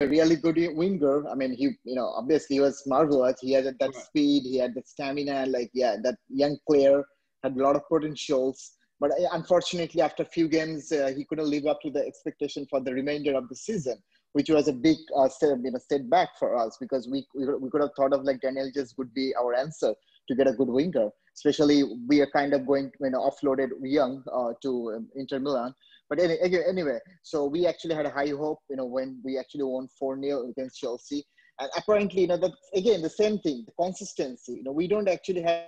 a really good winger. I mean, obviously he was marvelous. He had that Right. speed, he had the stamina. Like, yeah, that young player had a lot of potentials. But unfortunately, after a few games, he couldn't live up to the expectation for the remainder of the season, which was a big setback for us because we could have thought of like Daniel just would be our answer to get a good winger. Especially we are kind of going, offloaded Young to Inter Milan. But anyway, so we actually had a high hope, when we actually won 4-0 against Chelsea. And apparently, that's again the same thing, the consistency. We don't actually have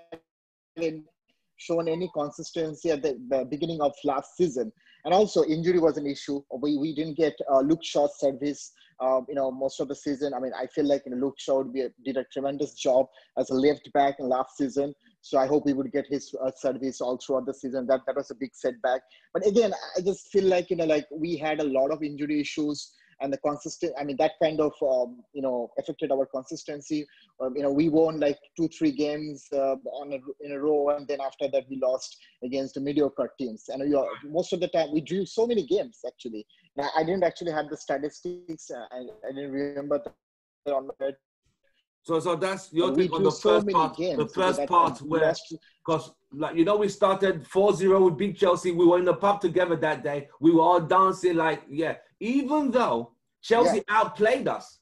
shown any consistency at the beginning of last season. And also, injury was an issue. We didn't get Luke Shaw's service, most of the season. I mean, I feel like Luke Shaw did a tremendous job as a left back in last season. So I hope we would get his service all throughout the season. That was a big setback. But again, I just feel like, like we had a lot of injury issues and the consistent, I mean, that kind of, affected our consistency. We won like 2-3 games in a row. And then after that, we lost against the mediocre teams. And most of the time, we drew so many games, actually. Now, I didn't actually have the statistics. I didn't remember that on my head. So that's your We take on drew the so first many part. The games first part where, because we started 4-0 with Big Chelsea. We were in the pub together that day. We were all dancing like, yeah. Even though Chelsea outplayed us,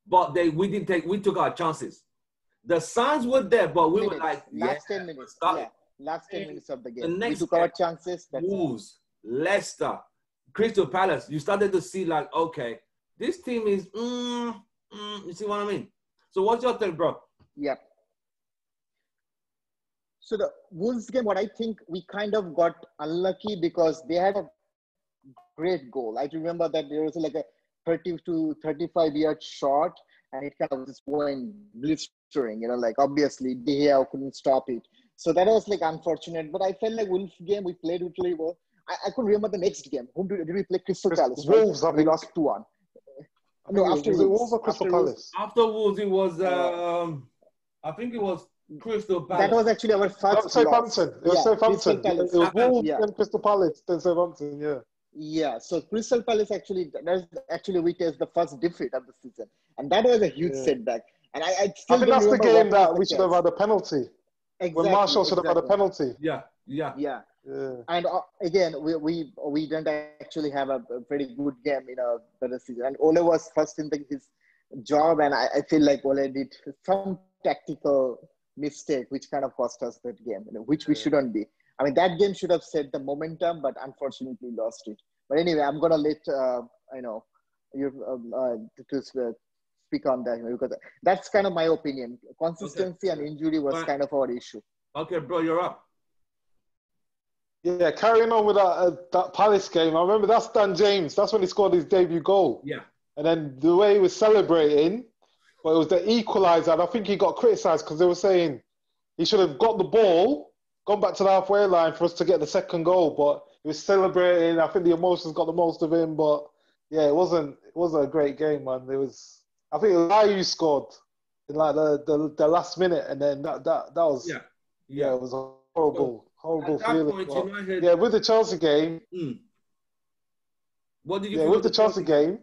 but we took our chances. The signs were there, but we were like, last 10 minutes. Last 10 minutes of the game. We took our chances. Wolves, Leicester, Crystal Palace. You started to see like, okay, this team is, you see what I mean? So what's your take, bro? Yeah. So the Wolves game, what I think we kind of got unlucky because they had a great goal. I remember that there was like a 30 to 35 yard shot and it kind of just went blistering, like obviously De Gea couldn't stop it. So that was like unfortunate, but I felt like Wolves game, we played really well. I couldn't remember the next game. Whom did we play? Crystal Palace, right? Wolves, we lost 2-1. No, after was Wolves. It Wolves or Crystal Palace? After Wolves, it was, I think it was Crystal Palace. That was actually our first Southampton. loss. It was Southampton. Crystal Palace. It was Wolves and Crystal Palace, then Southampton, yeah. Yeah, so Crystal Palace actually, witnessed the first defeat of the season. And that was a huge setback. And I think that's the game that we should have had a penalty. Exactly. When Marshall should have had a penalty. Yeah. And again, we didn't actually have a very good game in the season. And Ole was first in his job, and I feel like Ole did some tactical mistake, which kind of cost us that game, which we shouldn't be. I mean, that game should have set the momentum, but unfortunately lost it. But anyway, I'm gonna let you to speak on that because that's kind of my opinion. Consistency and injury was kind of our issue. Okay, bro, you're up. Yeah, carrying on with that Palace game, I remember that's Dan James. That's when he scored his debut goal. Yeah. And then the way he was celebrating, well, it was the equaliser. And I think he got criticised because they were saying he should have got the ball, gone back to the halfway line for us to get the second goal. But he was celebrating. I think the emotions got the most of him. But yeah, it wasn't a great game, man. I think Layu scored in like the last minute, and then that was it was a horrible feeling. Point, United... Yeah, with the Chelsea game. What did you? Yeah, with the Chelsea game.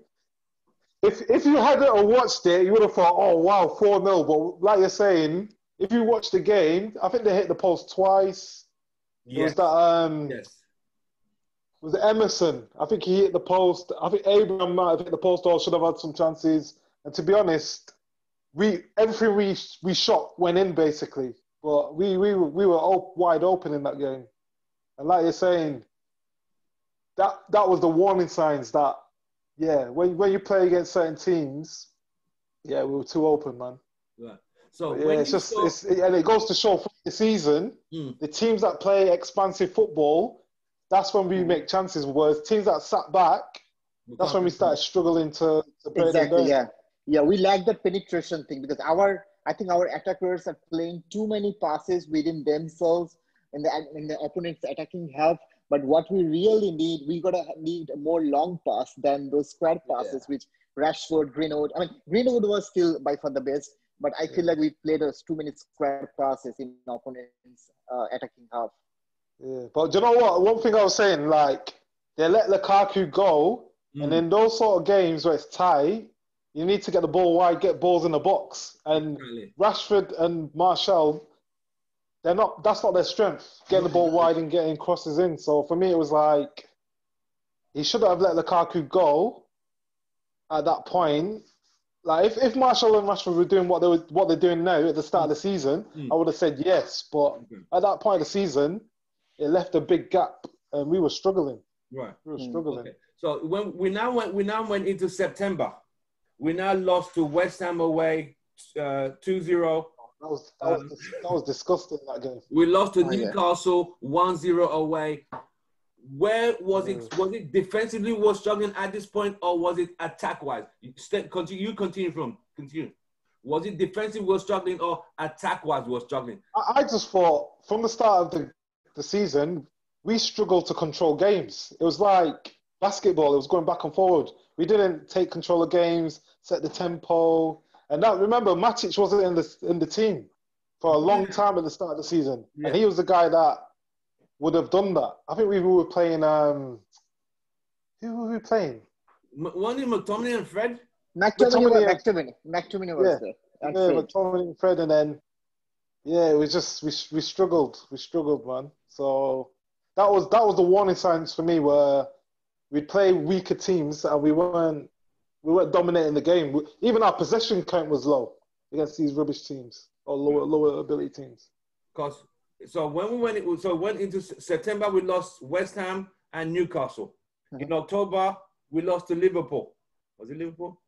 If you hadn't watched it, you would have thought, oh wow, 4-0. But like you're saying, if you watch the game, I think they hit the post twice. Yes. It was that was it Emerson? I think he hit the post. I think Abraham might have hit the post or should have had some chances. And to be honest, everything we shot went in basically. But we were wide open in that game. And like you're saying, that was the warning signs that when you play against certain teams, we were too open, man. Right. So and it goes to show for the season, the teams that play expansive football, that's when we make chances. Whereas teams that sat back, that's when we started struggling to break them down. Yeah, we lack that penetration thing because I think our attackers are playing too many passes within themselves in the opponent's attacking half. But what we really need, need a more long pass than those square passes, which Rashford, Greenwood. I mean, Greenwood was still by far the best, but I feel like we played those 2 minute square passes in opponent's attacking half. Yeah, but do you know what? One thing I was saying, like, they let Lukaku go, and in those sort of games where it's tight, You need to get the ball wide, get balls in the box. And Rashford and Martial, that's not their strength, getting the ball wide and getting crosses in. So for me, it was like, he should have let Lukaku go at that point. Like if Martial and Rashford were doing what they're doing now at the start of the season, I would have said yes. But at that point of the season, it left a big gap, and we were struggling. Right, we were struggling. Okay. So when we now went into September, we now lost to West Ham away, 2-0. That was disgusting, that game. We lost to Newcastle 1-0 away. Where was it? Was it defensively was struggling at this point, or was it attack-wise? Continue. Was it defensive was struggling, or attack-wise was struggling? I just thought from the start of the season, we struggled to control games. It was like basketball. It was going back and forward. We didn't take control of games, set the tempo. And that, remember, Matic wasn't in the team for a long time at the start of the season. Yeah. And he was the guy that would have done that. I think we were playing, who were we playing? Wasn't it McTominay and Fred? McTominay was there. Yeah, McTominay and Fred, and then, it was just, we struggled. We struggled, man. So that was the warning signs for me, where we'd play weaker teams and we weren't dominating the game. Even our possession count was low against these rubbish teams or lower ability teams. So when we went into September, we lost West Ham and Newcastle. In October, we lost to Liverpool. Was it Liverpool?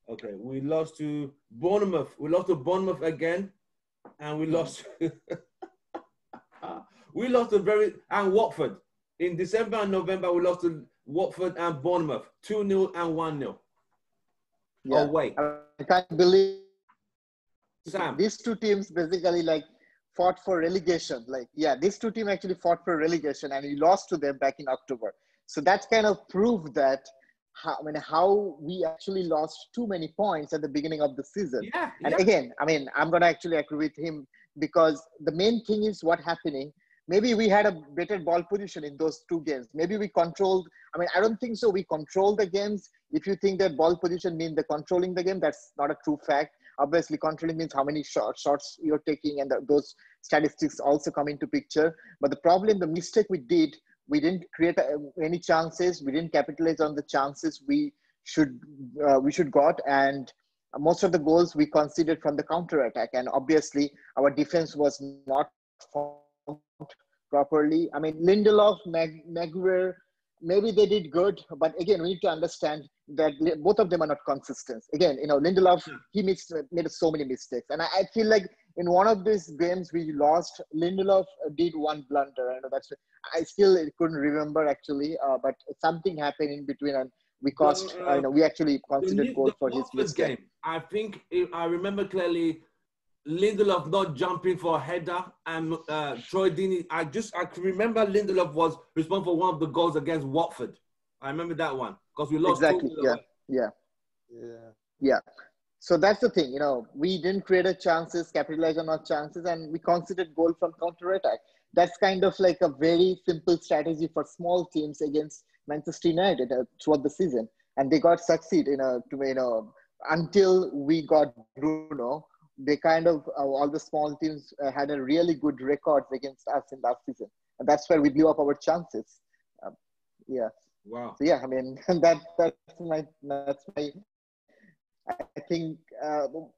Okay, we lost to Bournemouth. We lost to Bournemouth again, and we lost. We lost to and Watford. In December and November, we lost to Watford and Bournemouth, 2-0 and 1-0. Yeah. Away. I can't believe Sam. These two teams basically fought for relegation. These two teams actually fought for relegation, and we lost to them back in October. So that's kind of proved that how we actually lost too many points at the beginning of the season. Yeah, and again, I'm going to actually agree with him, because the main thing is what happening. Maybe we had a better ball position in those two games. Maybe we controlled. I don't think so. We controlled the games. If you think that ball position means the controlling the game, that's not a true fact. Obviously, controlling means how many shots you're taking, and those statistics also come into picture. But the mistake we did, we didn't create any chances. We didn't capitalize on the chances we should got, and most of the goals we conceded from the counter attack. And obviously, our defense was not formed properly. Lindelof, Maguire, maybe they did good, but again, we need to understand that both of them are not consistent. Again, Lindelof, he made so many mistakes, and I feel like in one of these games we lost, Lindelof did one blunder. I still couldn't remember actually, but something happened in between, and we cost. We actually considered goal for his mistake. Game, I think I remember clearly. Lindelof not jumping for a header, and Troy Deeney. I can remember Lindelof was responsible for one of the goals against Watford. I remember that one because we lost. Exactly. Yeah. So that's the thing. We didn't create chances, capitalize on our chances, and we conceded goal from counter attack. That's kind of like a very simple strategy for small teams against Manchester United throughout the season, and they got succeed. Until we got Bruno. They kind of, all the small teams had a really good record against us in last season. And that's where we blew up our chances. Wow. So that's my, I think,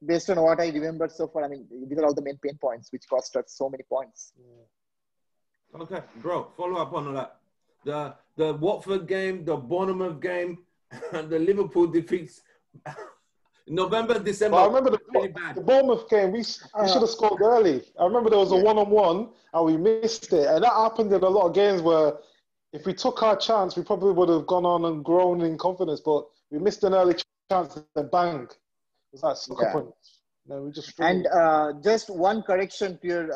based on what I remember so far, these are all the main pain points, which cost us so many points. Yeah. Okay, bro, follow up on that. The Watford game, the Bournemouth game, and the Liverpool defeats. November, December. Well, I remember the Bournemouth game. We should have scored early. I remember there was a one-on-one and we missed it. And that happened in a lot of games where if we took our chance, we probably would have gone on and grown in confidence. But we missed an early chance and bang. It was like sucker punch. We just struggled. And just one correction to your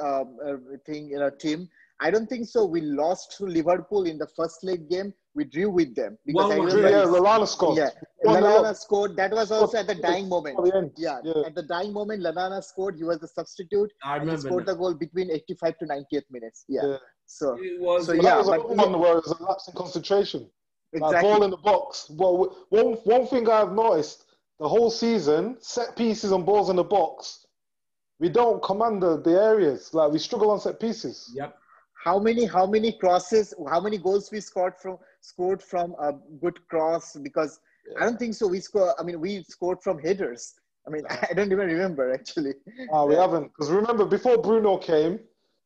thing, team. I don't think so. We lost to Liverpool in the first leg game. We drew with them. Because Lallana scored. Yeah, Lallana scored. That was also at the dying moment. At the dying moment, Lallana scored. He was the substitute. I remember. And he scored the goal between 85 to 90th minutes. Yeah. So that was one where it was a lapse in concentration. Like ball in the box. Well, one thing I've noticed the whole season, set pieces and balls in the box, we don't command the areas. Like we struggle on set pieces. Yep. How many crosses? How many goals we scored from a good cross? Because I don't think so. We scored from headers. I mean, I don't even remember actually. We haven't. Because remember, before Bruno came,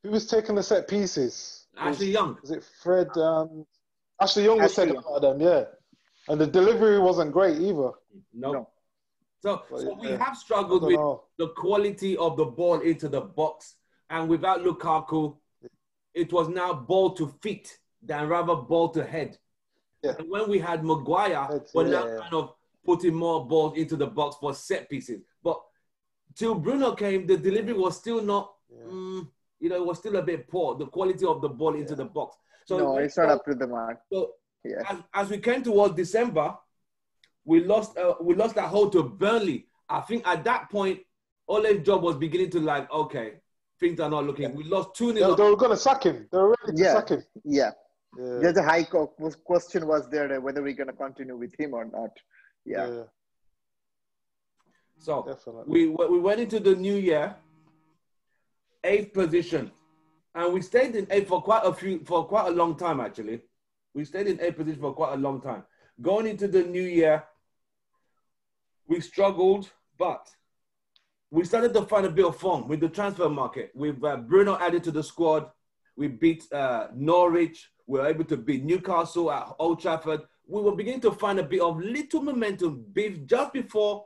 who was taking the set pieces? Ashley Young. Was it Fred? Ashley Young was taking part of them, yeah. And the delivery wasn't great either. No. So we have struggled with the quality of the ball into the box. And without Lukaku, it was now ball to feet than rather ball to head. Yeah. And when we had Maguire, we're now kind of putting more balls into the box for set pieces. But till Bruno came, the delivery was still not, it was still a bit poor, the quality of the ball into the box. So no, it's not up to the mark. So as we came towards December, we lost that hold to Burnley. I think at that point, Ole's job was beginning to okay, things are not looking. We lost 2-0. They were going to sack him. They were ready to sack him. Yeah. There's a high question was there whether we're going to continue with him or not. Yeah. So definitely. we went into the new year, 8th position. And we stayed in 8th for quite a long time, actually. We stayed in 8th position for quite a long time. Going into the new year, we struggled, but we started to find a bit of form with the transfer market. With Bruno added to the squad, we beat Norwich. We were able to beat Newcastle at Old Trafford. We were beginning to find a bit of little momentum just before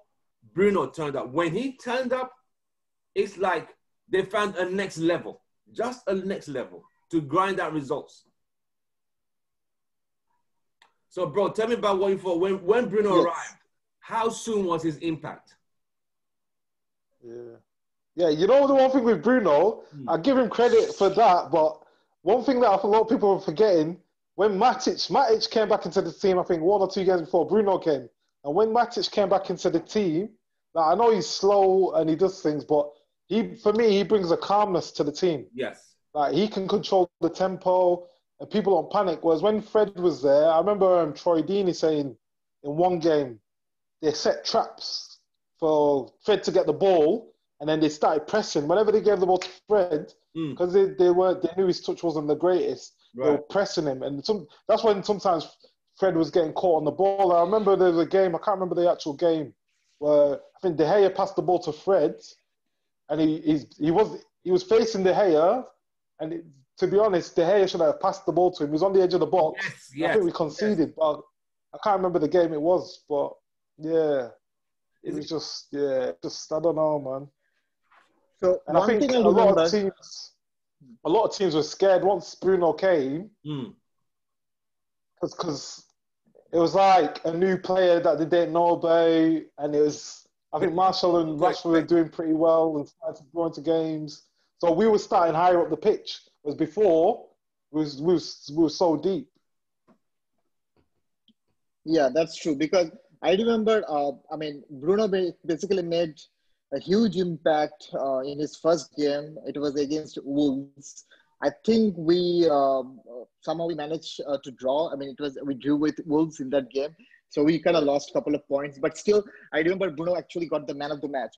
Bruno turned up. When he turned up, it's like they found a next level. Just a next level to grind out results. So, bro, tell me about what you thought when Bruno arrived. How soon was his impact? Yeah. You know the one thing with Bruno, I give him credit for that, but one thing that I think a lot of people are forgetting, when Matic came back into the team, I think 1 or 2 games before Bruno came, and when Matic came back into the team, I know he's slow and he does things, but for me, he brings a calmness to the team. Yes. Like he can control the tempo and people don't panic. Whereas when Fred was there, I remember Troy Deeney saying in one game, they set traps for Fred to get the ball and then they started pressing. Whenever they gave the ball to Fred, because they knew his touch wasn't the greatest, they were pressing him. And that's when sometimes Fred was getting caught on the ball. I remember there was a game, I can't remember the actual game, where I think De Gea passed the ball to Fred, and he was facing De Gea, and to be honest, De Gea should have passed the ball to him. He was on the edge of the box. Yes, I think we conceded, but I can't remember the game it was. But it was just I don't know, man. So and I think a lot of teams were scared once Bruno came, because it was like a new player that they didn't know about, and it was. I think Marshall and Rashford were doing pretty well and started to go into games. So we were starting higher up the pitch. Whereas before, we were so deep. Yeah, that's true. Because I remember, Bruno basically made a huge impact in his first game. It was against Wolves. I think we somehow we managed to draw. We drew with Wolves in that game. So we kind of lost a couple of points. But still, I remember Bruno actually got the man of the match.